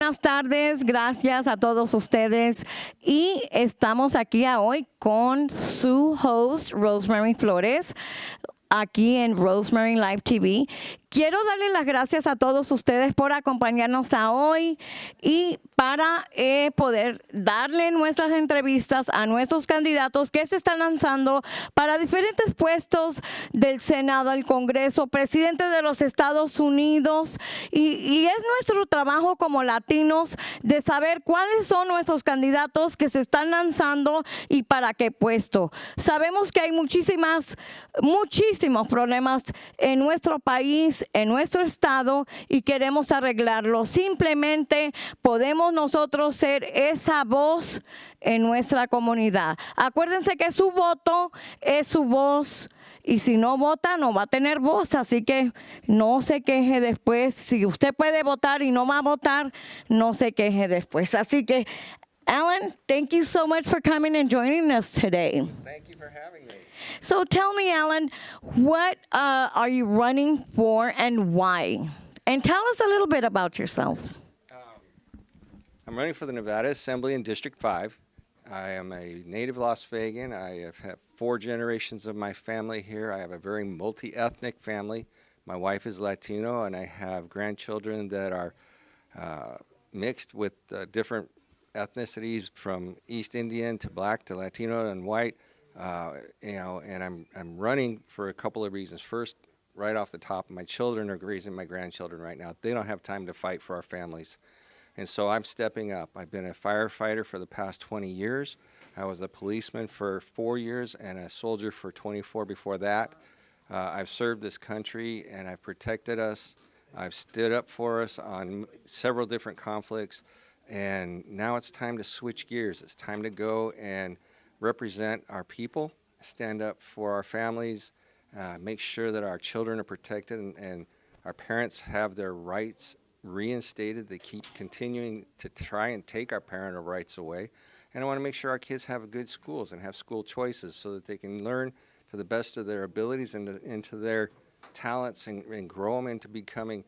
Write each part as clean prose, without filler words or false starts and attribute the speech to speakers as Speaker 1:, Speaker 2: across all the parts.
Speaker 1: buenas tardes, gracias a todos ustedes y estamos aquí hoy con su host Rosemary Flores aquí en Rosemary Live TV. Quiero darle las gracias a todos ustedes por acompañarnos a hoy y para poder darle nuestras entrevistas a nuestros candidatos que se están lanzando para diferentes puestos del Senado, al Congreso, presidente de los Estados Unidos. Y es nuestro trabajo como latinos de saber cuáles son nuestros candidatos que se están lanzando y para qué puesto. Sabemos que hay muchísimos problemas en nuestro país, en nuestro estado, y queremos arreglarlo. Simplemente podemos nosotros ser esa voz en nuestra comunidad. Acuérdense que su voto es su voz, y si no vota no va a tener voz, así que no se queje después. Si usted puede votar y no va a votar, no se queje después. Así que, Alan, thank you so much for coming and joining us today.
Speaker 2: Thank you for having me.
Speaker 1: So tell me, Alan, what are you running for and why? And tell us a little bit about yourself.
Speaker 2: I'm running for the Nevada Assembly in District 5. I am a native Las Vegan. I have had 4 generations of my family here. I have a very multi-ethnic family. My wife is Latino, and I have grandchildren that are mixed with different ethnicities, from East Indian to Black to Latino and white. And I'm running for a couple of reasons. First, right off the top, my children are raising my grandchildren right now. They don't have time to fight for our families. And so I'm stepping up. I've been a firefighter for the past 20 years. I was a policeman for 4 years and a soldier for 24 before that. I've served this country and I've protected us. I've stood up for us on several different conflicts. And now it's time to switch gears. It's time to go and represent our people, stand up for our families, make sure that our children are protected and our parents have their rights reinstated. They keep continuing to try and take our parental rights away. And I want to make sure our kids have good schools and have school choices so that they can learn to the best of their abilities and into their talents and grow them into becoming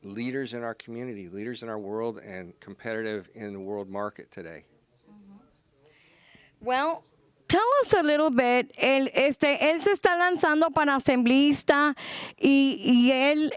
Speaker 2: leaders in our community, leaders in our world, and competitive in the world market today.
Speaker 1: Well, tell us a little bit. Él se está lanzando para asambleísta y él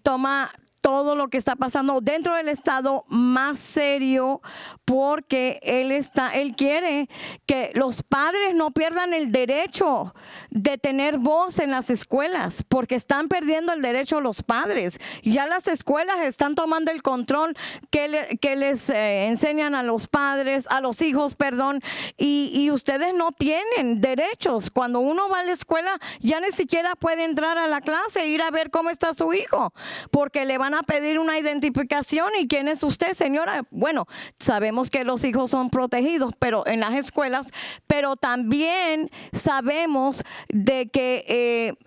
Speaker 1: toma todo lo que está pasando dentro del estado más serio, porque él quiere que los padres no pierdan el derecho de tener voz en las escuelas, porque están perdiendo el derecho los padres. Ya las escuelas están tomando el control que les enseñan a los padres, a los hijos, perdón, y ustedes no tienen derechos. Cuando uno va a la escuela ya ni siquiera puede entrar a la clase e ir a ver cómo está su hijo, porque le van a pedir una identificación. ¿Y quién es usted, señora? Bueno, sabemos que los hijos son protegidos, pero en las escuelas, pero también sabemos de que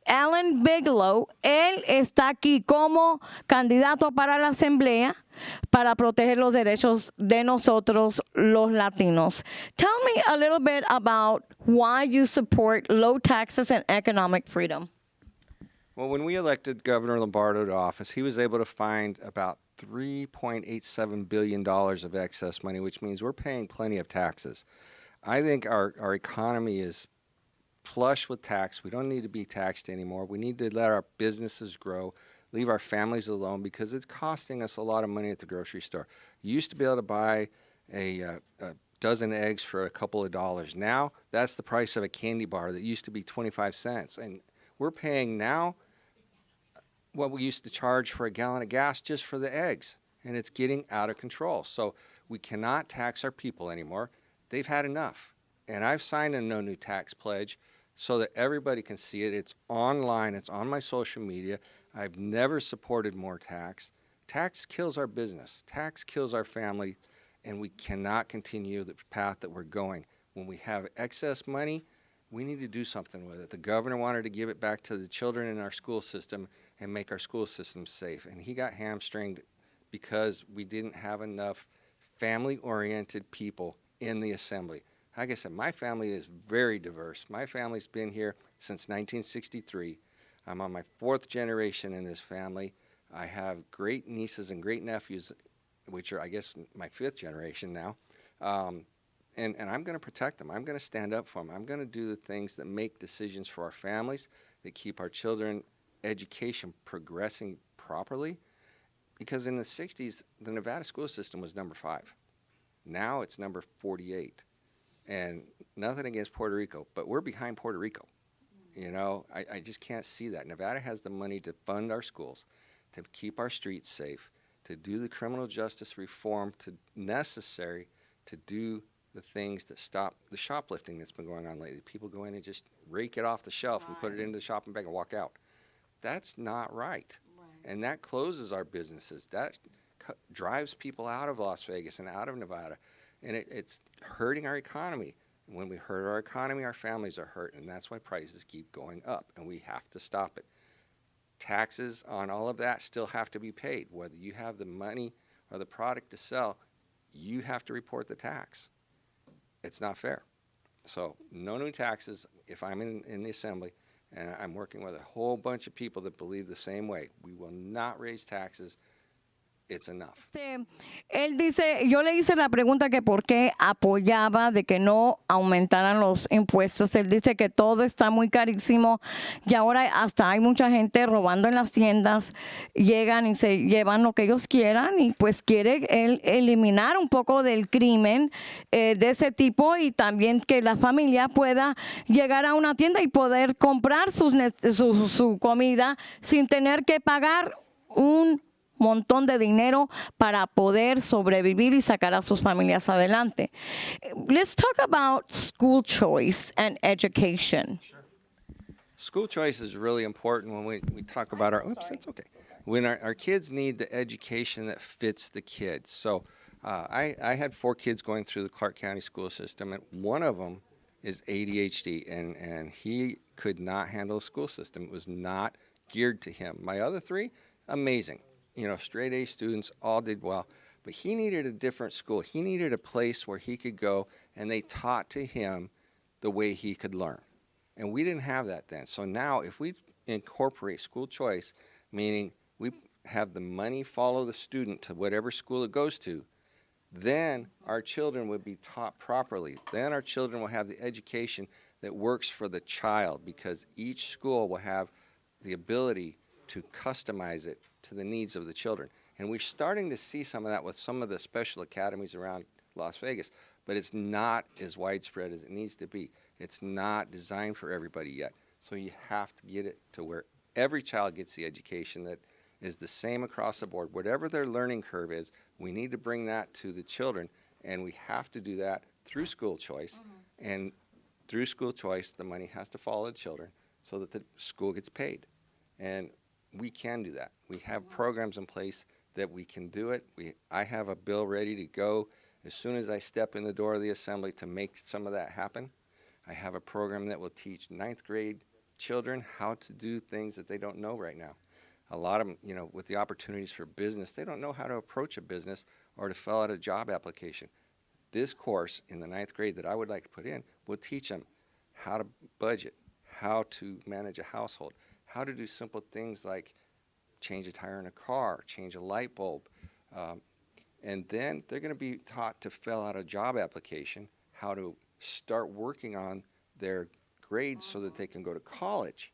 Speaker 1: Alan Bigelow, él está aquí como candidato para la asamblea para proteger los derechos de nosotros, los latinos. Tell me a little bit about why you support low taxes and economic freedom.
Speaker 2: Well, when we elected Governor Lombardo to office, he was able to find about $3.87 billion of excess money, which means we're paying plenty of taxes. I think our economy is flush with tax. We don't need to be taxed anymore. We need to let our businesses grow, leave our families alone, because it's costing us a lot of money at the grocery store. You used to be able to buy a dozen eggs for a couple of dollars. Now, that's the price of a candy bar that used to be 25 cents. And we're paying now what we used to charge for a gallon of gas just for the eggs, and it's getting out of control. So we cannot tax our people anymore. They've had enough. And I've signed a no new tax pledge so that everybody can see it. It's online. It's on my social media. I've never supported more tax. Tax kills our business. Tax kills our family, and we cannot continue the path that we're going. When we have excess money, we need to do something with it. The governor wanted to give it back to the children in our school system and make our school system safe. And he got hamstringed because we didn't have enough family-oriented people in the assembly. Like I said, my family is very diverse. My family's been here since 1963. I'm on my 4th generation in this family. I have great nieces and great nephews which are, I guess, my 5th generation now. And I'm going to protect them. I'm going to stand up for them. I'm going to do the things that make decisions for our families, that keep our children education progressing properly. Because in the 60s, the Nevada school system was number 5. Now it's number 48. And nothing against Puerto Rico, but we're behind Puerto Rico. You know, I just can't see that. Nevada has the money to fund our schools, to keep our streets safe, to do the criminal justice reform necessary to do the things that stop the shoplifting that's been going on lately. People go in and just rake it off the shelf and put it into the shopping bag and walk out. That's not right. And that closes our businesses. That drives people out of Las Vegas and out of Nevada. And it's hurting our economy. When we hurt our economy, our families are hurt. And that's why prices keep going up. And we have to stop it. Taxes on all of that still have to be paid. Whether you have the money or the product to sell, you have to report the tax. It's not fair. So no new taxes if I'm in the assembly. And I'm working with a whole bunch of people that believe the same way. We will not raise taxes. It's enough.
Speaker 1: Él dice, yo le hice la pregunta que por qué apoyaba de que no aumentaran los impuestos. Él dice que todo está muy carísimo y ahora hasta hay mucha gente robando en las tiendas. Llegan y se llevan lo que ellos quieran y pues quiere él eliminar un poco del crimen de ese tipo y también que la familia pueda llegar a una tienda y poder comprar su comida sin tener que pagar un montón de dinero para poder sobrevivir y sacar a sus familias adelante. Let's talk about school choice and education.
Speaker 2: Sure. School choice is really important when we talk about our, oops, that's okay. When our kids need the education that fits the kid. So I had 4 kids going through the Clark County school system, and one of them is ADHD, and he could not handle the school system. It was not geared to him. My other 3, amazing. You know, straight A students, all did well. But he needed a different school. He needed a place where he could go and they taught to him the way he could learn. And we didn't have that then. So now if we incorporate school choice, meaning we have the money follow the student to whatever school it goes to, then our children would be taught properly. Then our children will have the education that works for the child, because each school will have the ability to customize it to the needs of the children. And we're starting to see some of that with some of the special academies around Las Vegas, but it's not as widespread as it needs to be. It's not designed for everybody yet. So you have to get it to where every child gets the education that is the same across the board. Whatever their learning curve is, we need to bring that to the children, and we have to do that through school choice. And through school choice, the money has to follow the children so that the school gets paid. And we can do that. We have programs in place that we can do it. I have a bill ready to go as soon as I step in the door of the assembly to make some of that happen. I have a program that will teach 9th grade children how to do things that they don't know right now. A lot of them, you know, with the opportunities for business, they don't know how to approach a business or to fill out a job application. This course in the 9th grade that I would like to put in will teach them how to budget, how to manage a household, how to do simple things like change a tire in a car, change a light bulb. And then they're going to be taught to fill out a job application, how to start working on their grades so that they can go to college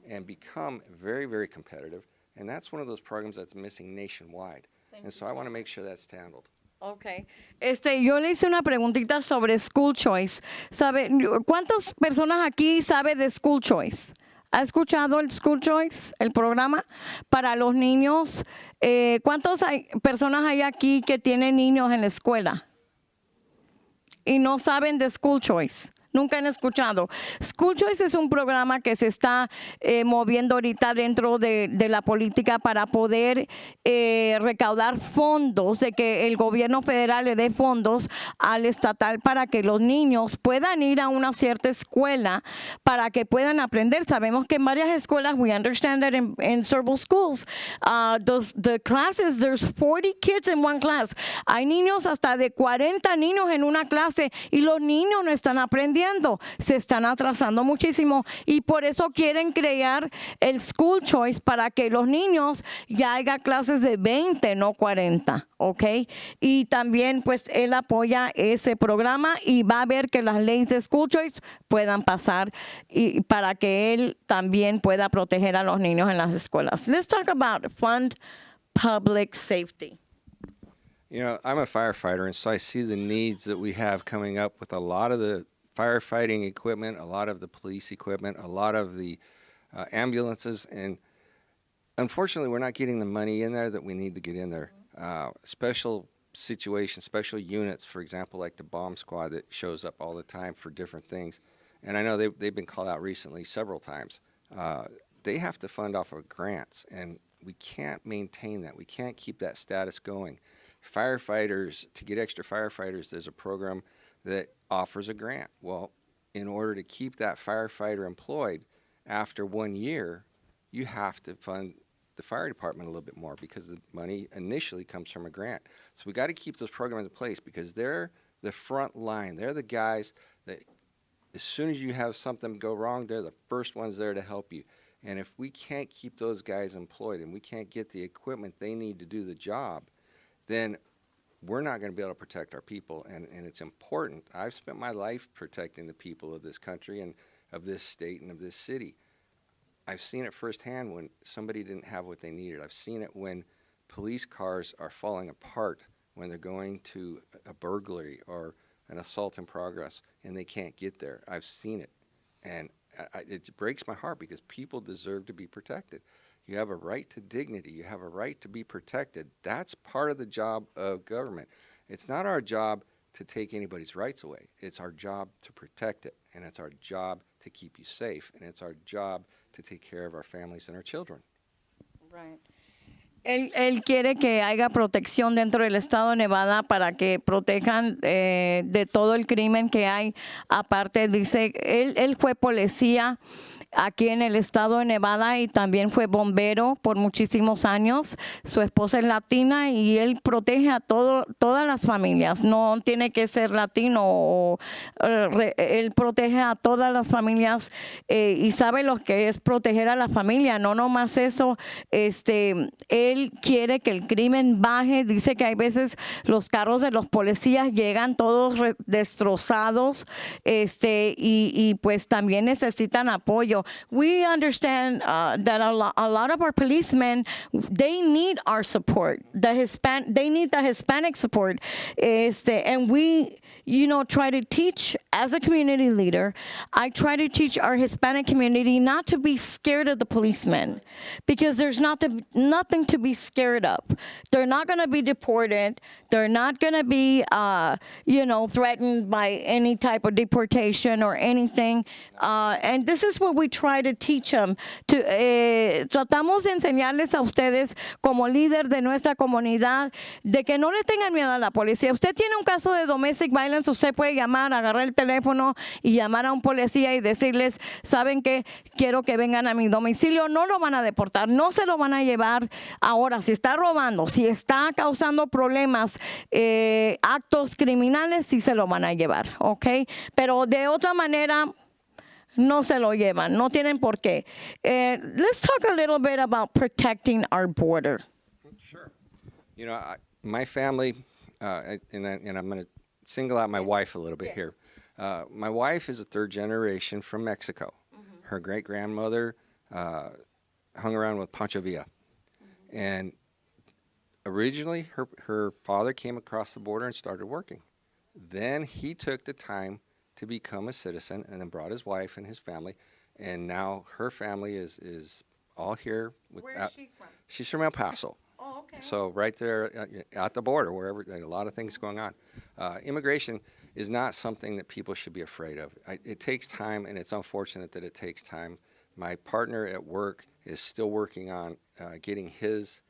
Speaker 2: and become very, very competitive. And that's one of those programs that's missing nationwide. And so I want to make sure that's handled.
Speaker 1: Okay. Yo le hice una preguntita sobre school choice. ¿Sabe cuántas personas aquí sabe de school choice? ¿Ha escuchado el School Choice, el programa para los niños? ¿Cuántas personas hay aquí que tienen niños en la escuela y no saben de School Choice? Nunca han escuchado. School Choice es un programa que se está moviendo ahorita dentro de la política para poder recaudar fondos, de que el gobierno federal le dé fondos al estatal para que los niños puedan ir a una cierta escuela para que puedan aprender. Sabemos que en varias escuelas, we understand that in several schools, the classes, there's 40 kids in one class. Hay niños hasta de 40 niños en una clase y los niños no están aprendiendo. sucediendo? Se están atrasando muchísimo y por eso quieren crear el School Choice para que los niños ya haya clases de 20, no 40, ¿ok? Y también pues él apoya ese programa y va a ver que las leyes de School Choice puedan pasar y para que él también pueda proteger a los niños en las escuelas. Let's talk about fund public safety.
Speaker 2: You know, I'm a firefighter, and so I see the needs that we have coming up with a lot of the firefighting equipment, a lot of the police equipment, a lot of the ambulances, and unfortunately, we're not getting the money in there that we need to get in there. Special situations, special units, for example, like the bomb squad that shows up all the time for different things. And I know they've been called out recently several times. They have to fund off of grants, and we can't maintain that. We can't keep that status going. Firefighters, to get extra firefighters, there's a program that offers a grant. Well, in order to keep that firefighter employed after 1 year, you have to fund the fire department a little bit more because the money initially comes from a grant. So we got to keep those programs in place because they're the front line. They're the guys that as soon as you have something go wrong, they're the first ones there to help you. And if we can't keep those guys employed and we can't get the equipment they need to do the job, then we're not going to be able to protect our people. And it's important. I've spent my life protecting the people of this country and of this state and of this city. I've seen it firsthand when somebody didn't have what they needed. I've seen it when police cars are falling apart when they're going to a burglary or an assault in progress and they can't get there. I've seen it. And it breaks my heart because people deserve to be protected. You have a right to dignity. You have a right to be protected. That's part of the job of government. It's not our job to take anybody's rights away. It's our job to protect it, and it's our job to keep you safe, and it's our job to take care of our families and our children.
Speaker 1: Right. Él quiere que haya protección dentro del estado de Nevada para que protejan de todo el crimen que hay. Aparte, dice, él fue policía aquí en el estado de Nevada y también fue bombero por muchísimos años. Su esposa es latina y él protege a todas las familias. No tiene que ser latino. Él protege a todas las familias y sabe lo que es proteger a la familia. No nomás eso. Él quiere que el crimen baje. Dice que hay veces los carros de los policías llegan todos destrozados y pues también necesitan apoyo. We understand that a lot of our policemen, they need our support. They need the Hispanic support. And we, try to teach, as a community leader, I try to teach our Hispanic community not to be scared of the policemen because there's nothing to be scared of. They're not going to be deported. They're not going to be, threatened by any type of deportation or anything. And this is what we try to teach them. Tratamos de enseñarles a ustedes como líder de nuestra comunidad de que no le tengan miedo a la policía. Usted tiene un caso de domestic violence, usted puede llamar, agarrar el teléfono y llamar a un policía y decirles, ¿saben qué? Quiero que vengan a mi domicilio. No lo van a deportar, no se lo van a llevar. Ahora, si está robando, si está causando problemas, actos criminales, sí se lo van a llevar, ¿ok? Pero de otra manera, no se lo llevan, no tienen por qué. Let's talk a little bit about protecting our border.
Speaker 2: Sure. My family, and I'm going to single out my wife a little bit here. My wife is a third generation from Mexico. Mm-hmm. Her great-grandmother hung around with Pancho Villa. Mm-hmm. And originally, her father came across the border and started working. Then he took the time to become a citizen and then brought his wife and his family. And now her family is all here.
Speaker 1: Where is she from?
Speaker 2: She's from El Paso.
Speaker 1: Oh, okay.
Speaker 2: So right there at the border, wherever, a lot of things going on. Immigration is not something that people should be afraid of. It takes time, and it's unfortunate that it takes time. My partner at work is still working on getting his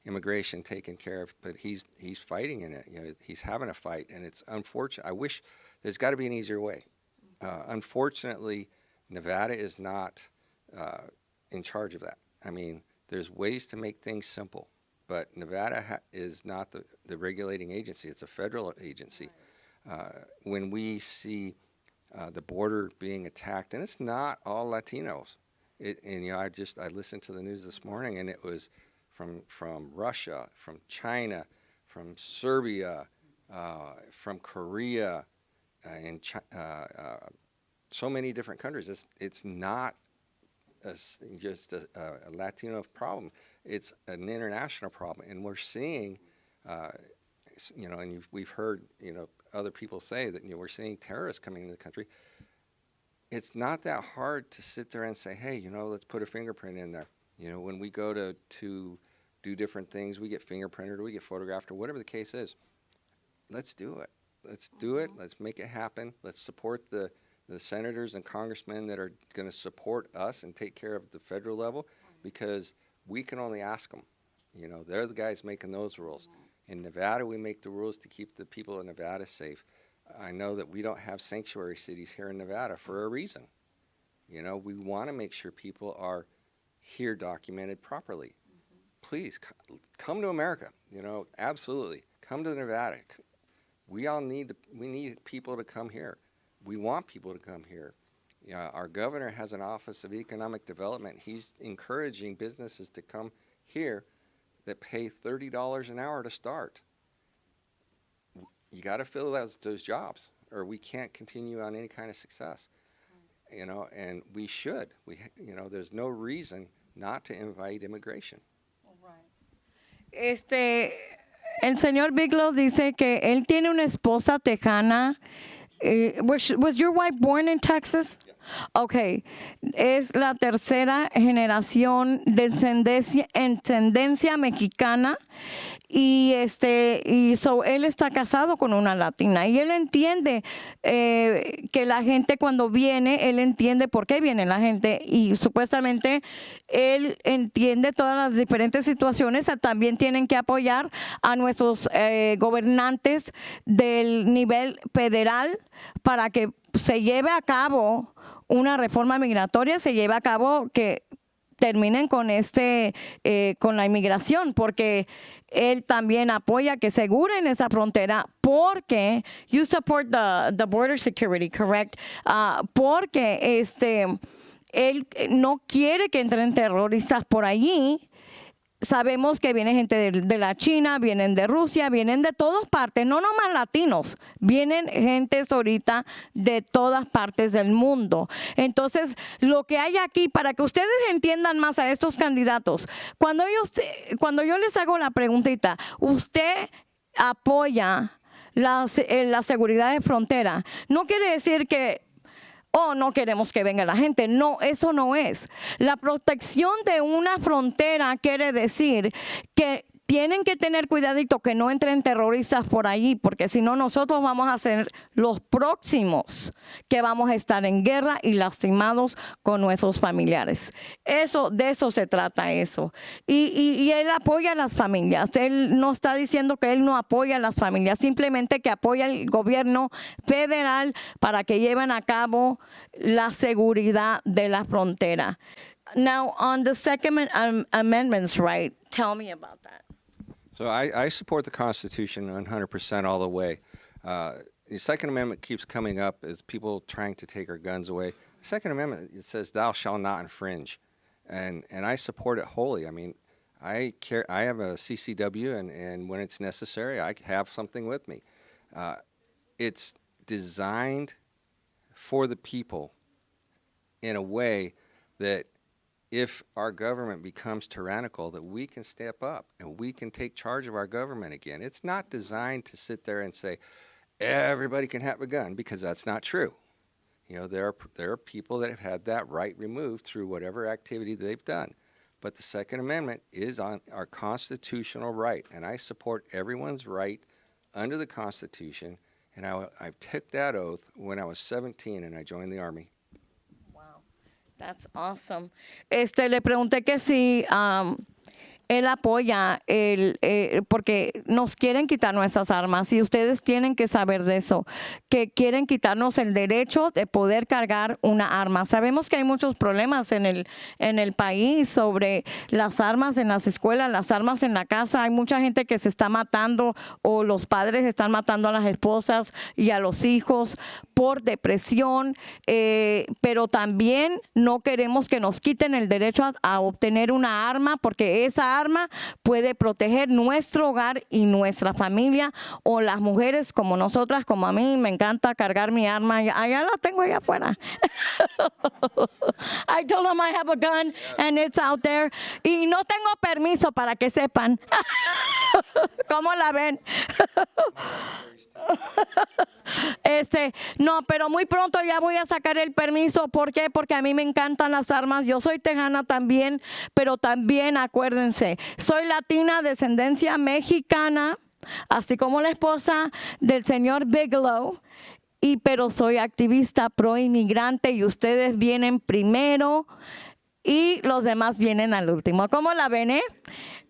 Speaker 2: immigration taken care of, but he's fighting in it. He's having a fight, and it's unfortunate. I wish there's got to be an easier way. Unfortunately, Nevada is not in charge of that. I mean, there's ways to make things simple, but Nevada is not the regulating agency. It's a federal agency. When we see the border being attacked, and it's not all Latinos. I listened to the news this morning, and it was from Russia, from China, from Serbia, from Korea, and so many different countries. It's not just a Latino problem. It's an international problem, and we're seeing, and we've heard, other people say that, we're seeing terrorists coming into the country. It's not that hard to sit there and say, hey, let's put a fingerprint in there. When we go to do different things, we get fingerprinted or we get photographed or whatever the case is. Let's do it. Let's do it. Let's make it happen. Let's support the senators and congressmen that are going to support us and take care of the federal level, because we can only ask them. They're the guys making those rules. In Nevada, we make the rules to keep the people in Nevada safe. I know that we don't have sanctuary cities here in Nevada for a reason. We want to make sure people are here documented properly. Please come to America. Absolutely come to Nevada. We need people to come here. We want people to come here. Our governor has an Office of Economic Development. He's encouraging businesses to come here that pay $30 an hour to start. You got to fill those jobs, or we can't continue on any kind of success. And we should. There's no reason not to invite immigration.
Speaker 1: El señor Bigelow dice que él tiene una esposa tejana. Was your wife born in Texas?
Speaker 2: Yeah.
Speaker 1: Okay. Es la tercera generación de descendencia mexicana. Y él está casado con una latina y él entiende que la gente cuando viene, él entiende por qué viene la gente y supuestamente él entiende todas las diferentes situaciones. También tienen que apoyar a nuestros gobernantes del nivel federal para que se lleve a cabo una reforma migratoria, se lleve a cabo que terminen con con la inmigración, porque él también apoya que aseguren esa frontera, porque you support the border security, correct? Porque él no quiere que entren terroristas por allí. Sabemos que viene gente de la China, vienen de Rusia, vienen de todas partes, no nomás latinos, vienen gentes ahorita de todas partes del mundo. Entonces, lo que hay aquí, para que ustedes entiendan más a estos candidatos, cuando yo les hago la preguntita, ¿usted apoya la seguridad de frontera? No quiere decir que no queremos que venga la gente. No, eso no es. La protección de una frontera quiere decir que tienen que tener cuidadito que no entren terroristas por allí, porque si no nosotros vamos a ser los próximos que vamos a estar en guerra y lastimados con nuestros familiares. De eso se trata eso. Y él apoya a las familias. Él no está diciendo que él no apoya a las familias, simplemente que apoya al gobierno federal para que lleven a cabo la seguridad de la frontera. Now, on the Second Amendment's right, tell me about that.
Speaker 2: So I support the Constitution 100% all the way. The Second Amendment keeps coming up as people trying to take our guns away. The Second Amendment, it says, "Thou shalt not infringe," and I support it wholly. I mean, I have a CCW, and when it's necessary, I have something with me. It's designed for the people in a way that if our government becomes tyrannical, that we can step up and we can take charge of our government again. It's not designed to sit there and say, everybody can have a gun, because that's not true. There are people that have had that right removed through whatever activity they've done. But the Second Amendment is on our constitutional right, and I support everyone's right under the Constitution, and I took that oath when I was 17 and I joined the Army.
Speaker 1: That's awesome. Le pregunté que si él apoya porque nos quieren quitar nuestras armas y ustedes tienen que saber de eso, que quieren quitarnos el derecho de poder cargar una arma. Sabemos que hay muchos problemas en el país sobre las armas en las escuelas, las armas en la casa. Hay mucha gente que se está matando o los padres están matando a las esposas y a los hijos por depresión, pero también no queremos que nos quiten el derecho a obtener una arma, porque esa arma puede proteger nuestro hogar y nuestra familia, o las mujeres como nosotras, como a mí me encanta cargar mi arma, allá la tengo allá afuera. I told them I have a gun and it's out there, y no tengo permiso, para que sepan. ¿Cómo la ven? No, pero muy pronto ya voy a sacar el permiso. ¿Por qué? Porque a mí me encantan las armas. Yo soy tejana también, pero también acuérdense, soy latina, descendencia mexicana, así como la esposa del señor Bigelow, pero soy activista pro inmigrante y ustedes vienen primero y los demás vienen al último. ¿Cómo la ven,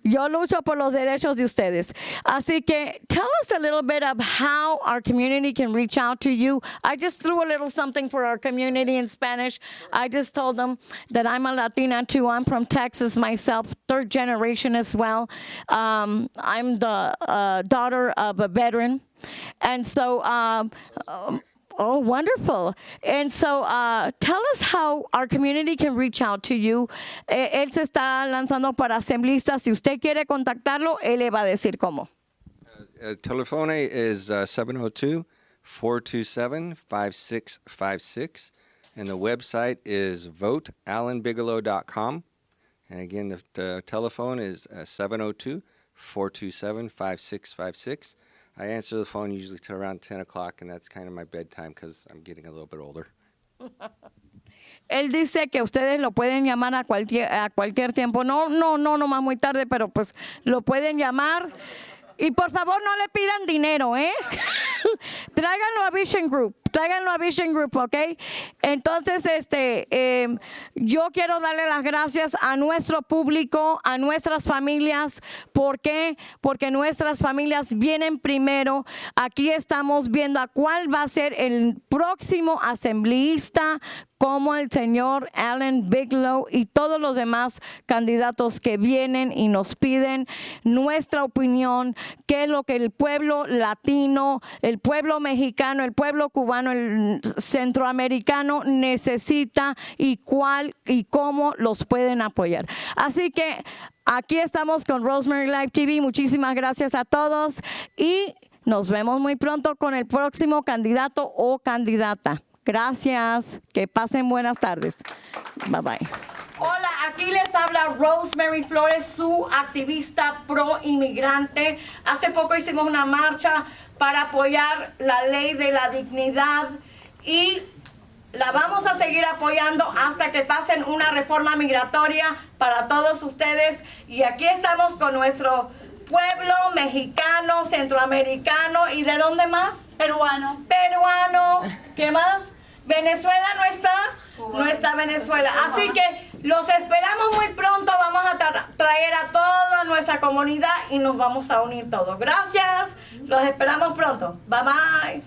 Speaker 1: Yo lucho por los derechos de ustedes. Así que, tell us a little bit of how our community can reach out to you. I just threw a little something for our community in Spanish. I just told them that I'm a Latina too. I'm from Texas myself, third generation as well. I'm the daughter of a veteran. And so, oh, wonderful. And so tell us how our community can reach out to you. Él se está lanzando para asambleístas. Si usted quiere contactarlo, él le va a decir cómo.
Speaker 2: Telephone is 702-427-5656. And the website is votealanbigelow.com. And again, the telephone is 702-427-5656. I answer the phone usually till around 10 o'clock, and that's kind of my bedtime because I'm getting a little bit older.
Speaker 1: Él dice que ustedes lo pueden llamar a cualquier tiempo. No más muy tarde, pero pues lo pueden llamar. Y por favor no le pidan dinero, Tráiganlo a Vision Group, ¿ok? Entonces, yo quiero darle las gracias a nuestro público, a nuestras familias. ¿Por qué? Porque nuestras familias vienen primero. Aquí estamos viendo a cuál va a ser el próximo asambleísta, como el señor Alan Bigelow y todos los demás candidatos que vienen y nos piden nuestra opinión, qué es lo que el pueblo latino, el pueblo mexicano, el pueblo cubano, el centroamericano necesita y cuál y cómo los pueden apoyar. Así que aquí estamos con Rosemary Live TV. Muchísimas gracias a todos y nos vemos muy pronto con el próximo candidato o candidata. Gracias. Que pasen buenas tardes. Bye bye. Hola, aquí les habla Rosemary Flores, su activista pro inmigrante. Hace poco hicimos una marcha para apoyar la ley de la dignidad y la vamos a seguir apoyando hasta que pasen una reforma migratoria para todos ustedes. Y aquí estamos con nuestro pueblo mexicano, centroamericano y ¿de dónde más?
Speaker 3: Peruano.
Speaker 1: ¿Qué más? Venezuela no está, no está Venezuela. Así que los esperamos muy pronto. Vamos a traer a toda nuestra comunidad y nos vamos a unir todos. Gracias, los esperamos pronto. Bye bye.